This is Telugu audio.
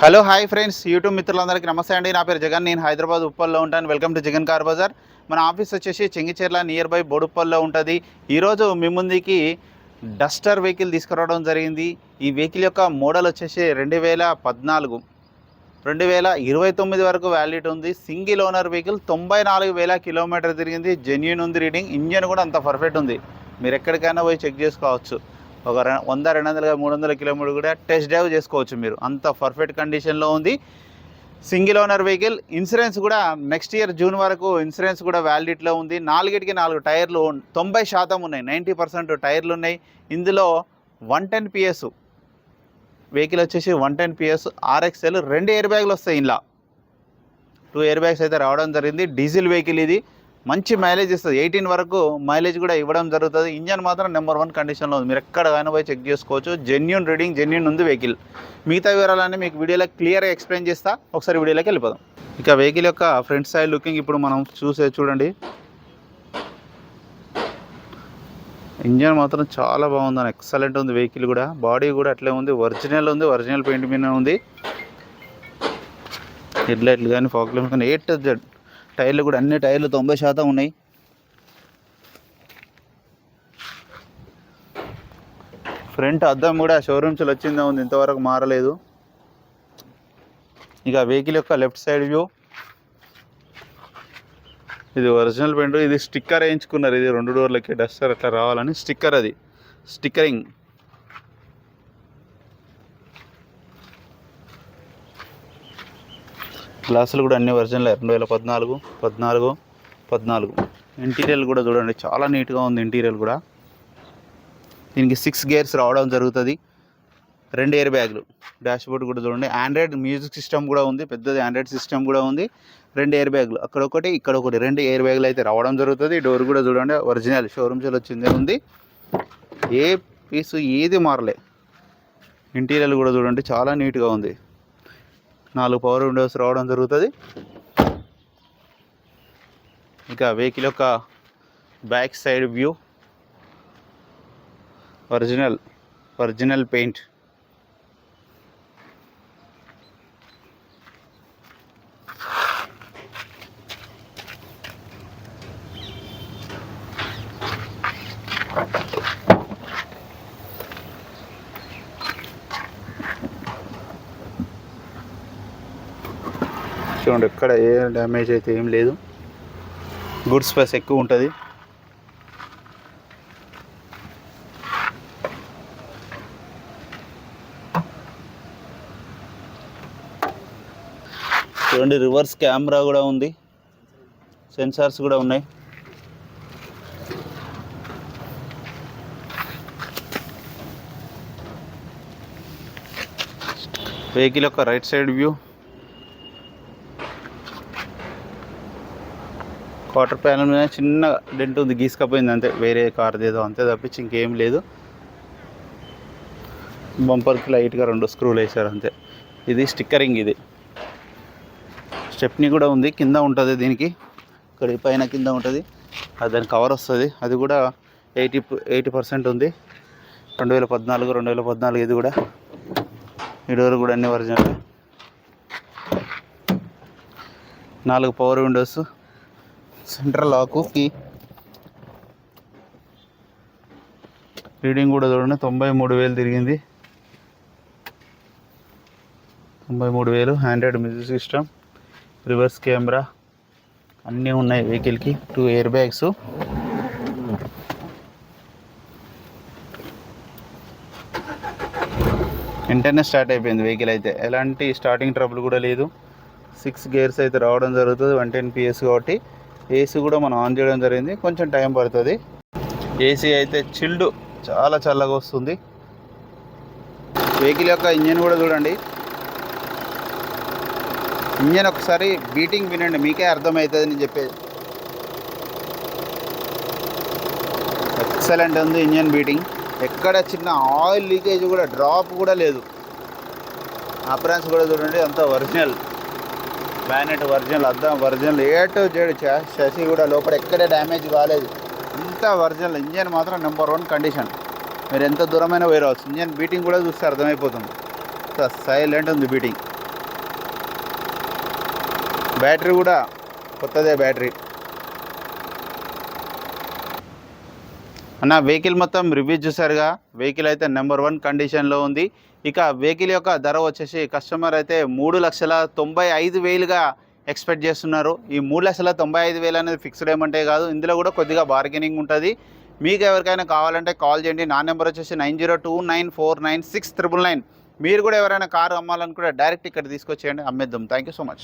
హలో హాయ్ ఫ్రెండ్స్, యూట్యూబ్ మిత్రులందరికీ నమస్తే అండి. నా పేరు జగన్. నేను హైదరాబాద్ ఉప్పల్లో ఉంటాను. Welcome to Jagan car Bazaar. మన ఆఫీస్ వచ్చేసి చెంగిచెర్ల నియర్ బై బోడుప్పల్లో ఉంటుంది. ఈరోజు మీ ముందుకి డస్టర్ వెహికల్ తీసుకురావడం జరిగింది. ఈ వెహికల్ యొక్క మోడల్ వచ్చేసి 2029 వరకు వ్యాలిడిటీ ఉంది. సింగిల్ ఓనర్ వెహికల్, 94,000 కిలోమీటర్ తిరిగింది. జెన్యూన్ ఉంది రీడింగ్. ఇంజన్ కూడా అంత పర్ఫెక్ట్ ఉంది. మీరు ఎక్కడికైనా పోయి చెక్ చేసుకోవచ్చు. ఒక 100, 200, 300 కిలోమీటర్ కూడా టెస్ట్ డ్రైవ్ చేసుకోవచ్చు. మీరు అంత పర్ఫెక్ట్ కండిషన్లో ఉంది. Single owner vehicle. ఇన్సూరెన్స్ కూడా నెక్స్ట్ ఇయర్ జూన్ వరకు ఇన్సూరెన్స్ కూడా వ్యాలిడిటీలో ఉంది. 4 టైర్లు 90% ఉన్నాయి. 90% టైర్లు ఉన్నాయి. ఇందులో 110 PS వెహికల్ వచ్చేసి 110 PS RXL. 2 ఎయిర్ బ్యాగులు వస్తాయి. ఇలా 2 ఎయిర్ బ్యాగ్స్ అయితే రావడం జరిగింది. డీజిల్ వెహికల్ ఇది. మంచి మైలేజ్ ఇస్తుంది. 18 వరకు మైలేజ్ కూడా ఇవ్వడం జరుగుతుంది. ఇంజన్ మాత్రం నెంబర్ 1 కండిషన్లో ఉంది. మీరు ఎక్కడైనా పోయి చెక్ చేసుకోవచ్చు. జెన్యూన్ రీడింగ్, జెన్యూన్ ఉంది వెహికల్. మిగతా వివరాలన్నీ మీకు వీడియోలో క్లియర్గా ఎక్స్ప్లెయిన్ చేస్తా. ఒకసారి వీడియోలోకి వెళ్ళిపోదాం. ఇక వెహికల్ యొక్క ఫ్రంట్ సైడ్ లుకింగ్ ఇప్పుడు మనం చూడండి. ఇంజన్ మాత్రం చాలా బాగుందని, ఎక్సలెంట్ ఉంది వెహికల్ కూడా. బాడీ కూడా అట్లే ఉంది. ఒరిజినల్ ఉంది. ఒరిజినల్ పెయింట్ మీద ఉంది. హెడ్ లైట్లు కానీ, ఫాగ్ లైట్స్ కానీ, A to Z. టైర్లు కూడా అన్ని టైర్లు 90% ఉన్నాయి. ఫ్రంట్ అద్దం కూడా షోరూమ్స్లో వచ్చిందే ఉంది, ఇంతవరకు మారలేదు. ఇక వెహికల్ యొక్క లెఫ్ట్ సైడ్ వ్యూ. ఇది ఒరిజినల్ పెయింట్. ఇది స్టిక్కర్ వేయించుకున్నారు. ఇది 2 డోర్లకి డస్టర్ అట్లా రావాలని స్టిక్కర్, అది స్టిక్కరింగ్. గ్లాసులు కూడా అన్ని ఒరిజినల్. 2014. ఇంటీరియర్ కూడా చూడండి, చాలా నీట్గా ఉంది ఇంటీరియర్ కూడా. దీనికి 6 గేర్స్ రావడం జరుగుతుంది. 2 ఎయిర్ బ్యాగులు. డాష్ బోర్డ్ కూడా చూడండి. ఆండ్రాయిడ్ మ్యూజిక్ సిస్టమ్ కూడా ఉంది. పెద్దది ఆండ్రాయిడ్ సిస్టమ్ కూడా ఉంది. 2 ఎయిర్ బ్యాగులు, అక్కడ ఒకటి ఇక్కడ ఒకటి, 2 ఎయిర్ బ్యాగులు అయితే రావడం జరుగుతుంది. డోర్ కూడా చూడండి, ఒరిజినల్ షోరూమ్స్లో వచ్చిందే ఉంది. ఏ పీసు ఏది మారలే. ఇంటీరియర్ కూడా చూడండి, చాలా నీట్గా ఉంది. 4 పవర్ విండోస్ రావడం జరుగుతుంది. ఇక వెహికల్ యొక్క back side view. Original paint. చూడండి, ఎక్కడ ఏ డ్యామేజ్ అయితే ఏం లేదు. గుడ్ స్పేస్ ఎక్కువ ఉంటుంది. చూడండి, రివర్స్ కెమెరా కూడా ఉంది. సెన్సార్స్ కూడా ఉన్నాయి. వెహికల్ యొక్క right side view. Quarter panel మీద చిన్న డెంట్ ఉంది, గీసుకపోయింది అంతే. వేరే కార్ది ఏదో అంతే తప్పించి ఇంకేం లేదు. బంపర్కి లైట్గా 2 స్క్రూలు వేసారు అంతే. ఇది స్టిక్కరింగ్. ఇది స్టెప్నీ కూడా ఉంది, కింద ఉంటుంది. దీనికి ఇక్కడ పైన కింద ఉంటుంది. అది దాని కవర్ వస్తుంది. అది కూడా 80% ఉంది. 2014 ఇది కూడా. ఈ డోర్ కూడా అన్ని original. 4 power windows. Central lock key. Reading కూడా చూడండి, 93,000 తిరిగింది. 93,000. Android music system, reverse camera అన్నీ ఉన్నాయి వెహికల్కి. 2 ఎయిర్ బ్యాగ్స్. వెంటనే స్టార్ట్ అయిపోయింది వెహికల్ అయితే. ఎలాంటి స్టార్టింగ్ ట్రబుల్ కూడా లేదు. 6 గేర్స్ అయితే రావడం జరుగుతుంది. 110 PS కాబట్టి. ఏసీ కూడా మనం ఆన్ చేయడం జరిగింది. కొంచెం టైం పడుతుంది. ఏసీ అయితే చిల్డ్, చాలా చల్లగా వస్తుంది. వెహికల్ యొక్క ఇంజన్ కూడా చూడండి. ఇంజన్ ఒకసారి బీటింగ్ వినండి, మీకే అర్థమవుతుంది నేను చెప్పేది. ఎక్సలెంట్ ఉంది ఇంజన్ బీటింగ్. ఎక్కడ చిన్న ఆయిల్ లీకేజ్ కూడా, డ్రాప్ కూడా లేదు. అప్రాన్స్ కూడా చూడండి, అంతా ఒరిజినల్. బ్యానెట్ ఒరిజినల్, అద్దం ఒరిజినల్, A to Z. షసి కూడా లోపల ఎక్కడే డ్యామేజ్ కాలేదు. ఇంత ఒరిజినల్. ఇంజన్ మాత్రం నెంబర్ 1 కండిషన్. మీరు ఎంత దూరమైనా పోయి రావచ్చు. ఇంజన్ బీటింగ్ కూడా చూస్తే అర్థమైపోతుంది. సైలెంట్ ఉంది బీటింగ్. బ్యాటరీ కూడా కొత్తదే బ్యాటరీ. అన్న వెహికల్ మొత్తం రివ్యూ చూసారుగా. వెహికల్ అయితే నెంబర్ 1 కండిషన్లో ఉంది. ఇక వెహికల్ యొక్క ధర వచ్చేసి కస్టమర్ అయితే 3,95,000గా ఎక్స్పెక్ట్ చేస్తున్నారు. ఈ 3,95,000 అనేది ఫిక్స్డ్ ఏమంటే కాదు, ఇందులో కూడా కొద్దిగా బార్గెనింగ్ ఉంటుంది. మీకు ఎవరికైనా కావాలంటే కాల్ చేయండి. నా నెంబర్ వచ్చేసి 9029496999. మీరు కూడా ఎవరైనా కారు అమ్మాలనుకుంటే డైరెక్ట్ ఇక్కడ తీసుకొచ్చేయండి, అమ్మేద్దాం. Thank you so much.